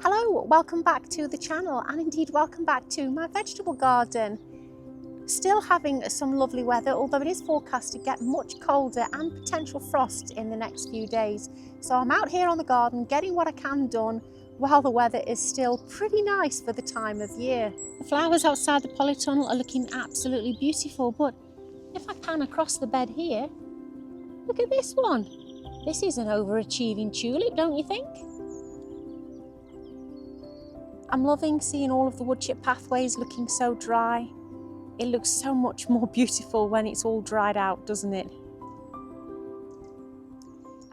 Hello, welcome back to the channel and indeed welcome back to my vegetable garden. Still having some lovely weather, although it is forecast to get much colder and potential frost in the next few days. So I'm out here on the garden getting what I can done while the weather is still pretty nice for the time of year. The flowers outside the polytunnel are looking absolutely beautiful, but if I pan across the bed here, look at this one. This is an overachieving tulip, don't you think? I'm loving seeing all of the wood chip pathways looking so dry. It looks so much more beautiful when it's all dried out, doesn't it?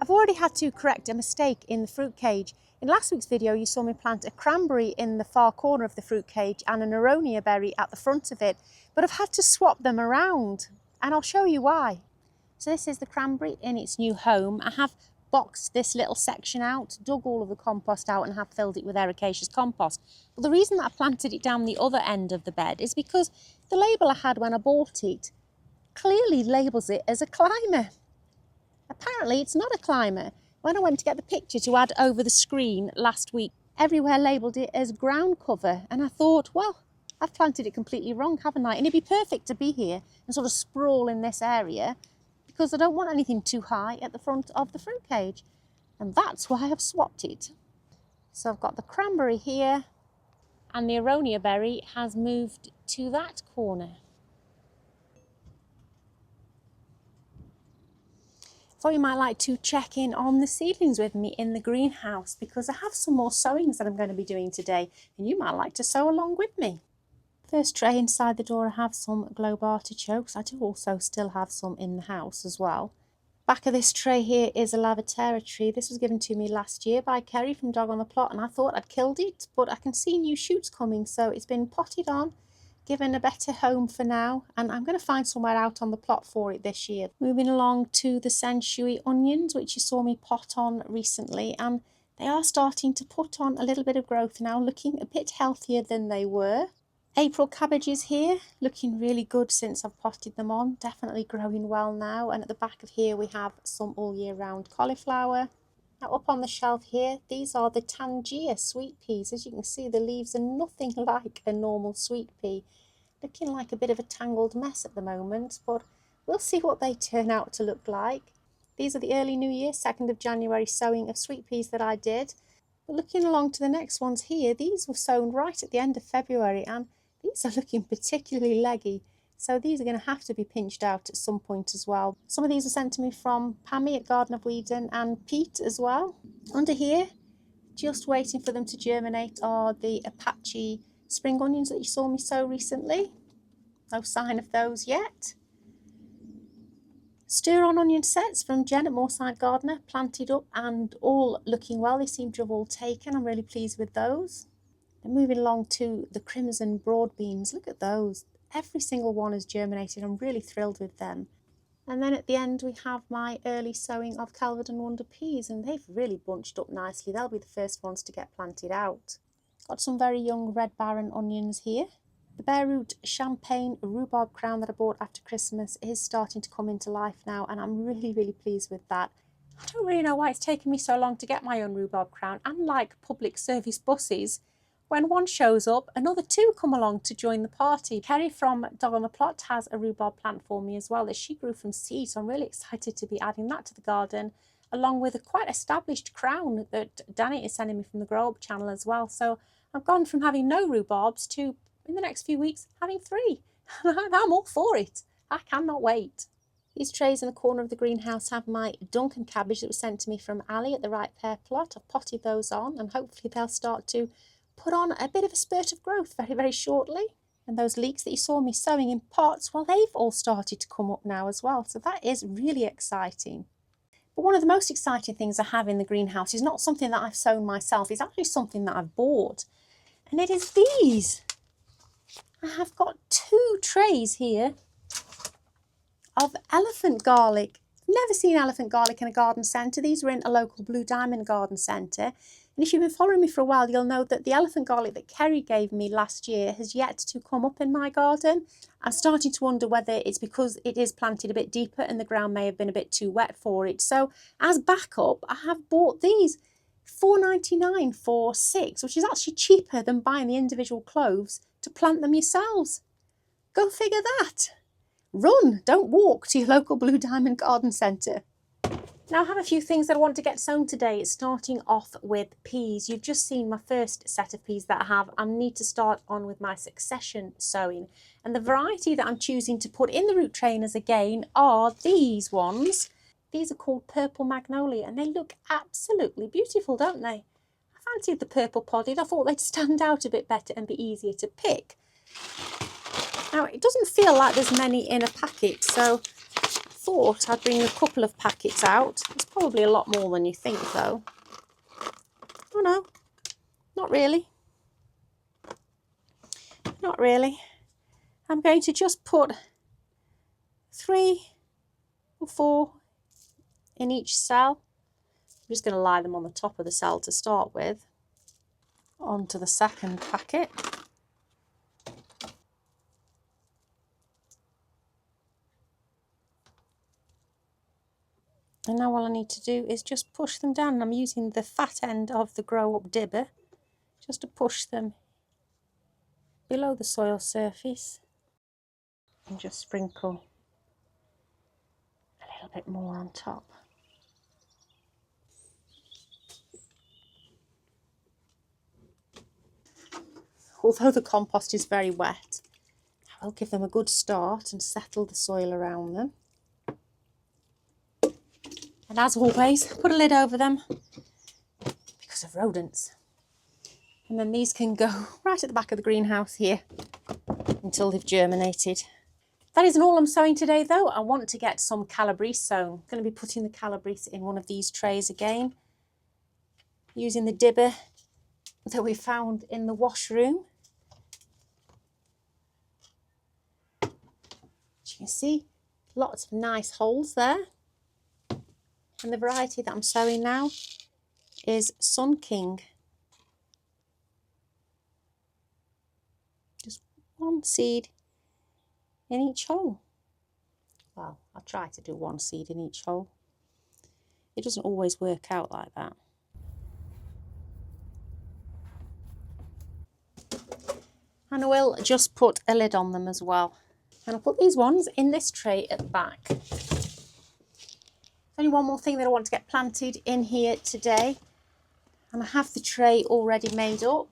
I've already had to correct a mistake in the fruit cage. In last week's video you saw me plant a cranberry in the far corner of the fruit cage and an aronia berry at the front of it, but I've had to swap them around and I'll show you why. So this is the cranberry in its new home. I have boxed this little section out, dug all of the compost out and have filled it with ericaceous compost. But the reason that I planted it down the other end of the bed is because the label I had when I bought it clearly labels it as a climber. Apparently it's not a climber. When I went to get the picture to add over the screen last week, everywhere labelled it as ground cover, and I thought, well, I've planted it completely wrong, haven't I? And it'd be perfect to be here and sort of sprawl in this area, because I don't want anything too high at the front of the fruit cage. And that's why I've swapped it. So I've got the cranberry here and the aronia berry has moved to that corner. Thought you might like to check in on the seedlings with me in the greenhouse, because I have some more sowings that I'm going to be doing today and you might like to sow along with me. First tray inside the door, I have some globe artichokes. I do also still have some in the house as well. Back of this tray here is a lavatera tree. This was given to me last year by Kerry from Dog on the Plot, and I thought I'd killed it, but I can see new shoots coming, so it's been potted on, given a better home for now, and I'm going to find somewhere out on the plot for it this year. Moving along to the senshui onions, which you saw me pot on recently, and they are starting to put on a little bit of growth now, looking a bit healthier than they were. April cabbages here, looking really good since I've potted them on, definitely growing well now. And at the back of here we have some all year round cauliflower. Now up on the shelf here, these are the Tangier sweet peas. As you can see, the leaves are nothing like a normal sweet pea. Looking like a bit of a tangled mess at the moment, but we'll see what they turn out to look like. These are the early New Year, 2nd of January sowing of sweet peas that I did. But looking along to the next ones here, these were sown right at the end of February, and these are looking particularly leggy, so these are going to have to be pinched out at some point as well. Some of these were sent to me from Farmyard Garden, of-weeden, and Pete as well. Under here, just waiting for them to germinate, are the Apache spring onions that you saw me sow recently. No sign of those yet. Stir-on onion sets from Jen at Moorside Gardener, planted up and all looking well. They seem to have all taken. I'm really pleased with those. And moving along to the crimson broad beans, look at those. Every single one has germinated. I'm really thrilled with them. And then at the end we have my early sowing of Calvert and Wonder peas, and they've really bunched up nicely. They'll be the first ones to get planted out. Got some very young red baron onions here. The bare root champagne rhubarb crown that I bought after Christmas is starting to come into life now, and I'm really pleased with that. I don't really know why it's taken me so long to get my own rhubarb crown. Unlike public service buses, when one shows up, another two come along to join the party. Kerry from Dog on the Plot has a rhubarb plant for me as well that she grew from seed, so I'm really excited to be adding that to the garden, along with a quite established crown that Danny is sending me from the Grow Up channel as well. So I've gone from having no rhubarbs to, in the next few weeks, having 3. I'm all for it. I cannot wait. These trays in the corner of the greenhouse have my Duncan cabbage that was sent to me from Ali at the Right Pear Plot. I've potted those on and hopefully they'll start to put on a bit of a spurt of growth very shortly. And those leeks that you saw me sowing in pots, well, they've all started to come up now as well. So that is really exciting. But one of the most exciting things I have in the greenhouse is not something that I've sown myself. It's actually something that I've bought. And it is these. I have got 2 trays here of elephant garlic. I've never seen elephant garlic in a garden centre. These were in a local Blue Diamond garden centre. And if you've been following me for a while, you'll know that the elephant garlic that Kerry gave me last year has yet to come up in my garden. I'm starting to wonder whether it's because it is planted a bit deeper and the ground may have been a bit too wet for it. So as backup, I have bought these. £4.99 for 6, which is actually cheaper than buying the individual cloves to plant them yourselves. Go figure that. Run, don't walk to your local Blue Diamond Garden Centre. Now I have a few things that I want to get sown today, starting off with peas. You've just seen my first set of peas that I have. I need to start on with my succession sowing. And the variety that I'm choosing to put in the root trainers again are these ones. These are called Purple Magnolia and they look absolutely beautiful, don't they? I fancied the purple podded. I thought they'd stand out a bit better and be easier to pick. Now it doesn't feel like there's many in a packet, so thought I'd bring a couple of packets out. It's probably a lot more than you think though. Oh no, not really. Not really. I'm going to just put 3 or 4 in each cell. I'm just going to lie them on the top of the cell to start with. Onto the second packet. And now all I need to do is just push them down. I'm using the fat end of the grow up dibber just to push them below the soil surface and just sprinkle a little bit more on top. Although the compost is very wet, I will give them a good start and settle the soil around them. And as always, put a lid over them because of rodents. And then these can go right at the back of the greenhouse here until they've germinated. That isn't all I'm sowing today though. I want to get some calabrese sown. I'm going to be putting the calabrese in one of these trays again, using the dibber that we found in the washroom. As you can see, lots of nice holes there. And the variety that I'm sowing now is Sun King. Just one seed in each hole. Well, I'll try to do one seed in each hole. It doesn't always work out like that. And I will just put a lid on them as well. And I'll put these ones in this tray at the back. Only one more thing that I want to get planted in here today, and I have the tray already made up,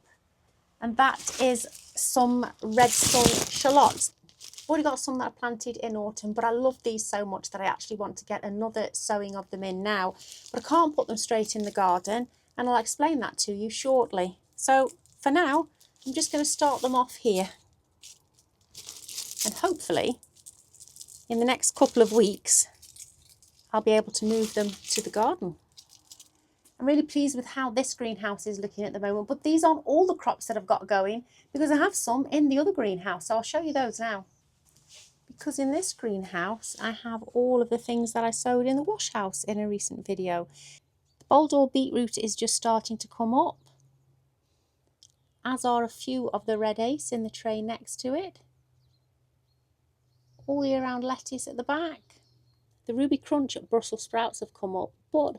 and that is some red sun shallots. I've already got some that I planted in autumn, but I love these so much that I actually want to get another sowing of them in now, but I can't put them straight in the garden, and I'll explain that to you shortly. So for now, I'm just going to start them off here, and hopefully in the next couple of weeks I'll be able to move them to the garden. I'm really pleased with how this greenhouse is looking at the moment, but these aren't all the crops that I've got going because I have some in the other greenhouse, so I'll show you those now. Because in this greenhouse I have all of the things that I sowed in the wash house in a recent video. The Boldor beetroot is just starting to come up, as are a few of the red ace in the tray next to it. All year round lettuce at the back. The Ruby Crunch Brussels sprouts have come up, but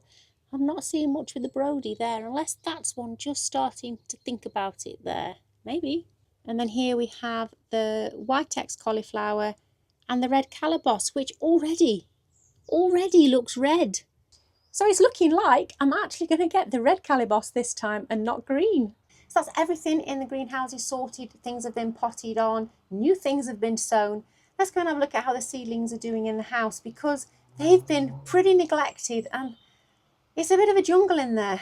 I'm not seeing much with the Brody there, unless that's one just starting to think about it there. Maybe. And then here we have the Whitex cauliflower and the red calabash, which already looks red. So it's looking like I'm actually going to get the red calabash this time and not green. So that's everything in the greenhouse is sorted. Things have been potted on, new things have been sown. Let's go and have a look at how the seedlings are doing in the house, because they've been pretty neglected and it's a bit of a jungle in there.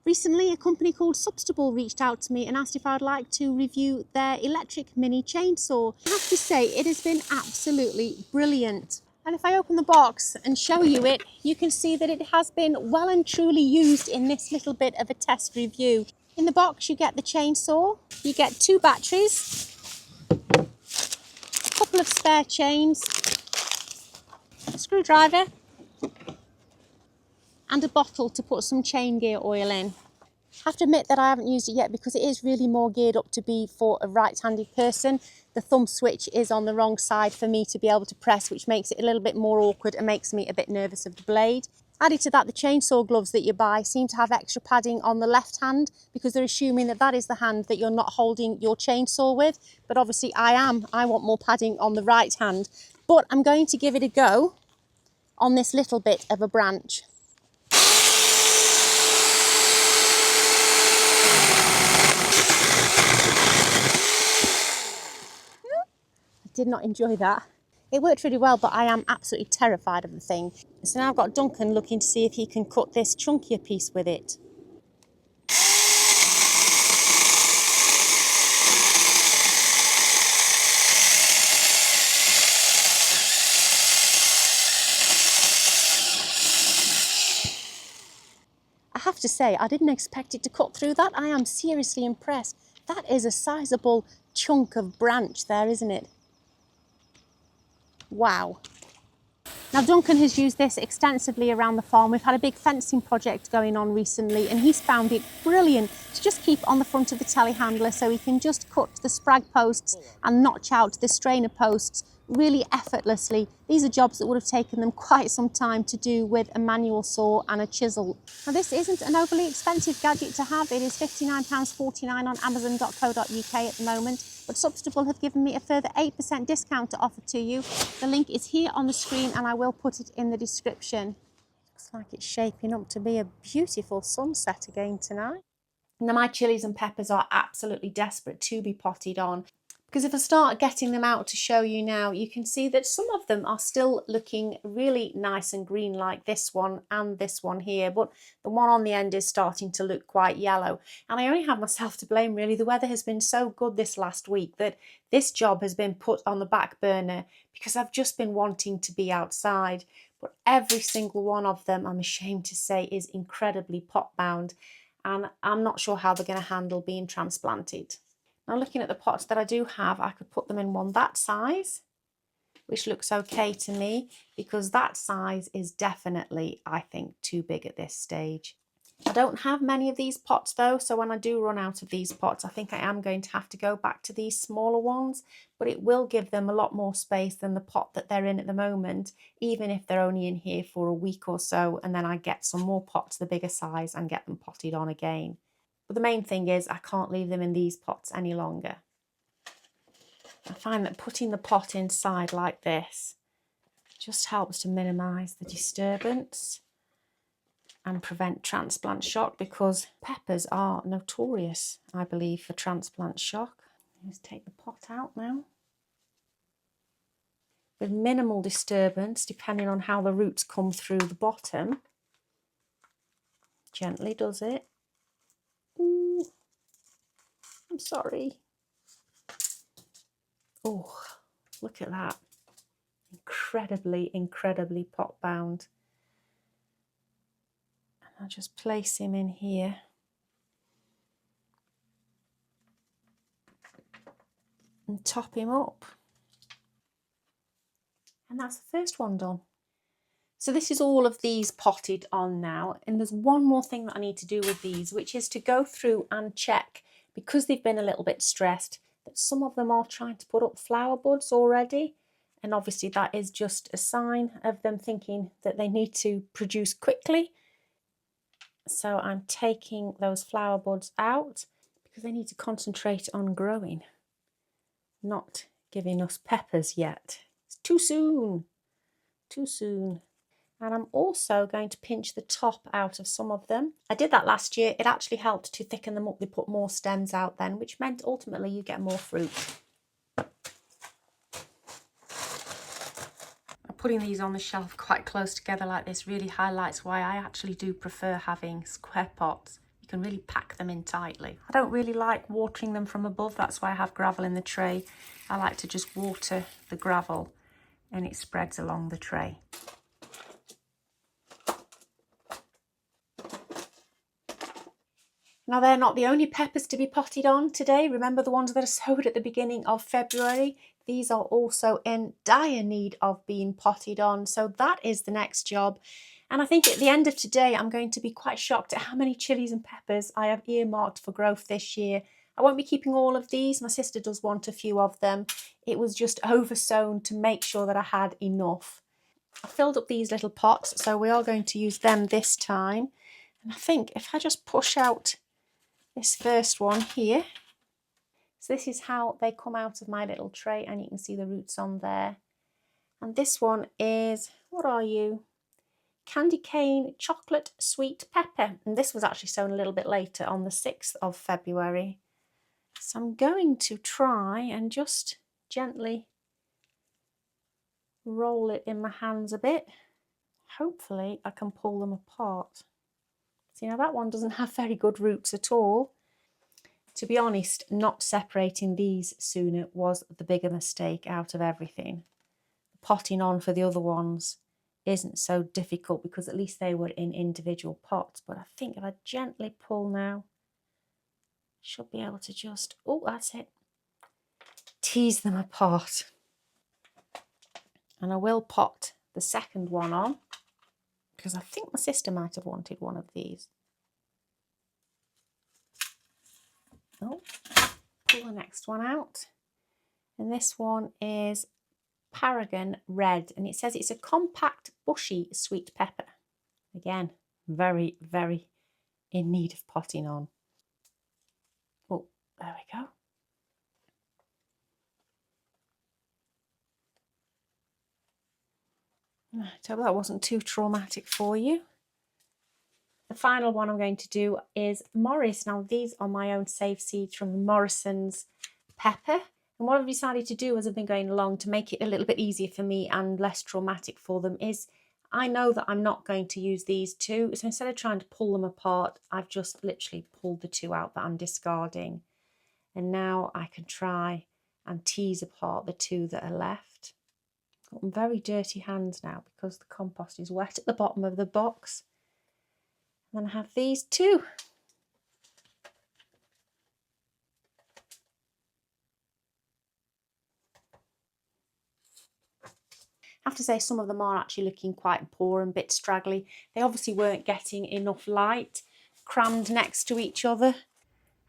Recently, a company called Supstable reached out to me and asked if I'd like to review their electric mini chainsaw. I have to say, it has been absolutely brilliant. And if I open the box and show you it, you can see that it has been well and truly used in this little bit of a test review. In the box, you get the chainsaw, you get 2 batteries, a couple of spare chains, a screwdriver, and a bottle to put some chain gear oil in. I have to admit that I haven't used it yet because it is really more geared up to be for a right-handed person. The thumb switch is on the wrong side for me to be able to press, which makes it a little bit more awkward and makes me a bit nervous of the blade. Added to that, the chainsaw gloves that you buy seem to have extra padding on the left hand because they're assuming that that is the hand that you're not holding your chainsaw with. But obviously I am. I want more padding on the right hand. But I'm going to give it a go on this little bit of a branch. I did not enjoy that. It worked really well, but I am absolutely terrified of the thing. So now I've got Duncan looking to see if he can cut this chunkier piece with it. I have to say, I didn't expect it to cut through that. I am seriously impressed. That is a sizable chunk of branch there, isn't it? Wow. Now Duncan has used this extensively around the farm. We've had a big fencing project going on recently and he's found it brilliant to just keep on the front of the telehandler so he can just cut the sprag posts and notch out the strainer posts really effortlessly. These are jobs that would have taken them quite some time to do with a manual saw and a chisel. Now this isn't an overly expensive gadget to have. It is £59.49 on amazon.co.uk at the moment, but Supstable have given me a further 8% discount to offer to you. The link is here on the screen and I will put it in the description. Looks like it's shaping up to be a beautiful sunset again tonight. Now my chilies and peppers are absolutely desperate to be potted on, because if I start getting them out to show you now, you can see that some of them are still looking really nice and green like this one and this one here, but the one on the end is starting to look quite yellow. And I only have myself to blame really. The weather has been so good this last week that this job has been put on the back burner because I've just been wanting to be outside. But every single one of them, I'm ashamed to say, is incredibly pot bound, and I'm not sure how they're going to handle being transplanted. Now looking at the pots that I do have, I could put them in one that size, which looks okay to me, because that size is definitely, I think, too big at this stage. I don't have many of these pots though, so when I do run out of these pots, I think I am going to have to go back to these smaller ones, but it will give them a lot more space than the pot that they're in at the moment, even if they're only in here for a week or so, and then I get some more pots the bigger size and get them potted on again. But the main thing is I can't leave them in these pots any longer. I find that putting the pot inside like this just helps to minimise the disturbance and prevent transplant shock, because peppers are notorious, I believe, for transplant shock. Let's take the pot out now. With minimal disturbance, depending on how the roots come through the bottom. Gently does it. Ooh. I'm sorry. Oh, look at that. Incredibly, incredibly pot bound. And I'll just place him in here. And top him up. And that's the first one done. So this is all of these potted on now. And there's one more thing that I need to do with these, which is to go through and check, because they've been a little bit stressed, that some of them are trying to put up flower buds already. And obviously that is just a sign of them thinking that they need to produce quickly. So I'm taking those flower buds out because they need to concentrate on growing, not giving us peppers yet. It's too soon, too soon. And I'm also going to pinch the top out of some of them. I did that last year. It actually helped to thicken them up. They put more stems out then, which meant ultimately you get more fruit. Putting these on the shelf quite close together like this really highlights why I actually do prefer having square pots. You can really pack them in tightly. I don't really like watering them from above. That's why I have gravel in the tray. I like to just water the gravel and it spreads along the tray. Now they're not the only peppers to be potted on today. Remember the ones that are sowed at the beginning of February? These are also in dire need of being potted on. So that is the next job. And I think at the end of today, I'm going to be quite shocked at how many chilies and peppers I have earmarked for growth this year. I won't be keeping all of these. My sister does want a few of them. It was just oversown to make sure that I had enough. I filled up these little pots, so we are going to use them this time. And I think if I just push out this first one here, so this is how they come out of my little tray, and you can see the roots on there. And this one is, what are you? Candy cane chocolate sweet pepper. And this was actually sown a little bit later on the 6th of February. So I'm going to try and just gently roll it in my hands a bit. Hopefully I can pull them apart. See, now that one doesn't have very good roots at all. To be honest, not separating these sooner was the bigger mistake out of everything. Potting on for the other ones isn't so difficult because at least they were in individual pots. But I think if I gently pull now, should be able to just, oh, that's it, tease them apart. And I will pot the second one on because I think my sister might have wanted one of these. Oh, pull the next one out. And this one is Paragon Red, and it says it's a compact, bushy sweet pepper. Again, very, very in need of potting on. Oh, there we go. I hope that wasn't too traumatic for you. The final one I'm going to do is Morris. Now, these are my own saved seeds from Morrison's pepper. And what I've decided to do as I've been going along to make it a little bit easier for me and less traumatic for them is I know that I'm not going to use these two. So instead of trying to pull them apart, I've just literally pulled the two out that I'm discarding. And now I can try and tease apart the two that are left. Got very dirty hands now because the compost is wet at the bottom of the box. And then I have these two. I have to say some of them are actually looking quite poor and a bit straggly. They obviously weren't getting enough light, crammed next to each other.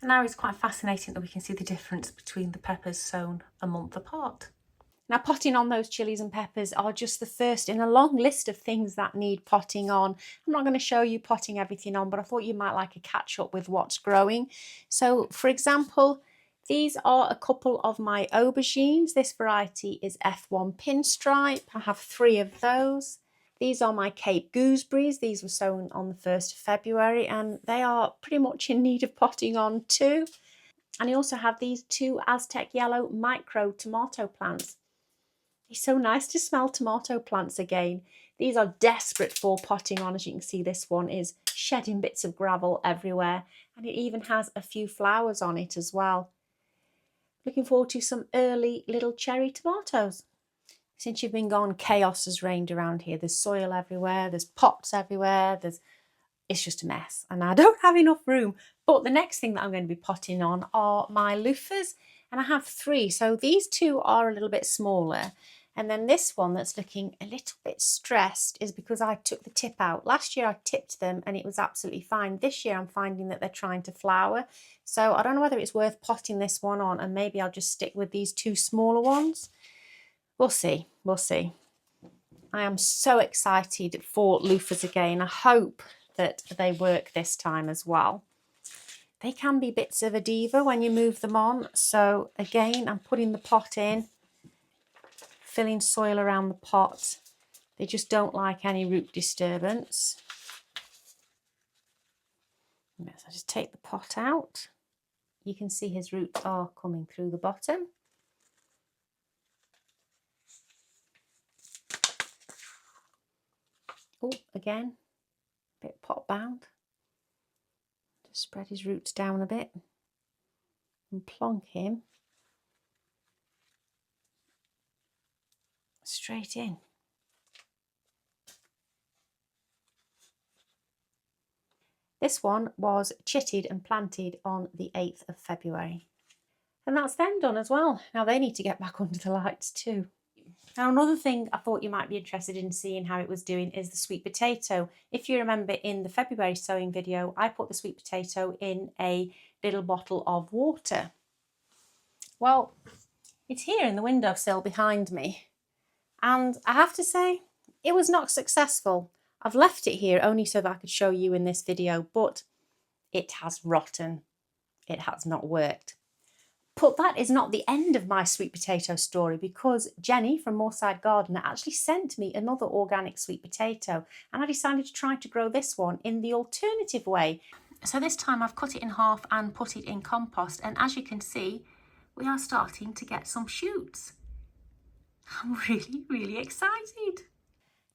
And now it's quite fascinating that we can see the difference between the peppers sown a month apart. Now, potting on those chilies and peppers are just the first in a long list of things that need potting on. I'm not going to show you potting everything on, but I thought you might like a catch up with what's growing. So, for example, these are a couple of my aubergines. This variety is F1 Pinstripe. I have 3 of those. These are my Cape gooseberries. These were sown on the 1st of February and they are pretty much in need of potting on too. And I also have these 2 Aztec yellow micro tomato plants. It's so nice to smell tomato plants again. These are desperate for potting on. As you can see, this one is shedding bits of gravel everywhere and it even has a few flowers on it as well. Looking forward to some early little cherry tomatoes. Since you've been gone, chaos has reigned around here. There's soil everywhere, there's pots everywhere, it's just a mess and I don't have enough room. But the next thing that I'm going to be potting on are my loofahs, and I have 3. So these 2 are a little bit smaller. And then this one that's looking a little bit stressed is because I took the tip out. Last year I tipped them and it was absolutely fine. This year I'm finding that they're trying to flower. So I don't know whether it's worth potting this one on and maybe I'll just stick with these 2 smaller ones. We'll see, we'll see. I am so excited for loofahs again. I hope that they work this time as well. They can be bits of a diva when you move them on. So again, I'm putting the pot in, filling soil around the pot. They just don't like any root disturbance. So I just take the pot out. You can see his roots are coming through the bottom. Oh, again, a bit pot bound. Just spread his roots down a bit and plonk him straight in. This one was chitted and planted on the 8th of February. And that's them done as well. Now they need to get back under the lights too. Now another thing I thought you might be interested in seeing how it was doing is the sweet potato. If you remember in the February sowing video, I put the sweet potato in a little bottle of water. Well, it's here in the windowsill behind me. And I have to say, It was not successful. I've left it here only so that I could show you in this video, but it has rotten. It has not worked. But that is not the end of my sweet potato story, because Jenny from Moorside Garden actually sent me another organic sweet potato, and I decided to try to grow this one in the alternative way. So this time I've cut it in half and put it in compost, and as you can see, we are starting to get some shoots. I'm really excited.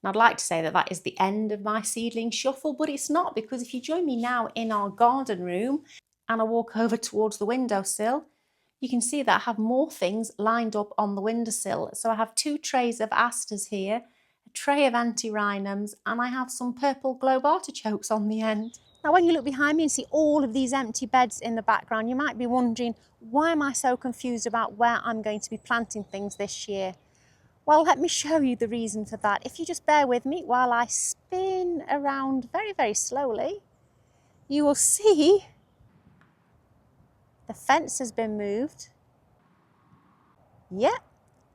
And I'd like to say that that is the end of my seedling shuffle, but it's not, because if you join me now in our garden room and I walk over towards the windowsill, you can see that I have more things lined up on the windowsill. So I have 2 trays of asters here, a tray of antirrhinums, and I have some purple globe artichokes on the end. Now when you look behind me and see all of these empty beds in the background, you might be wondering, why am I so confused about where I'm going to be planting things this year? Well, let me show you the reason for that. If you just bear with me while I spin around very slowly, you will see the fence has been moved. Yep,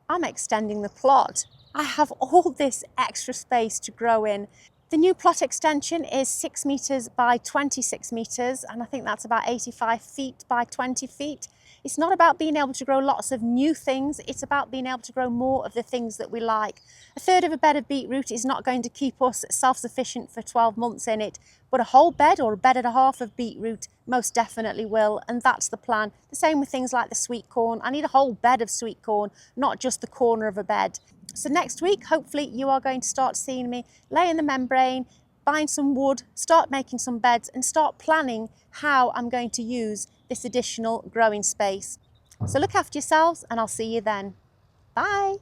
I'm extending the plot. I have all this extra space to grow in. The new plot extension is 6 metres by 26 metres, and I think that's about 85 feet by 20 feet. It's not about being able to grow lots of new things, it's about being able to grow more of the things that we like. A third of a bed of beetroot is not going to keep us self-sufficient for 12 months in it, but a whole bed or a bed and a half of beetroot most definitely will, and that's the plan. The same with things like the sweet corn. I need a whole bed of sweet corn, not just the corner of a bed. So next week, hopefully you are going to start seeing me lay in the membrane, buying some wood, start making some beds, and start planning how I'm going to use this additional growing space. So look after yourselves, and I'll see you then. Bye.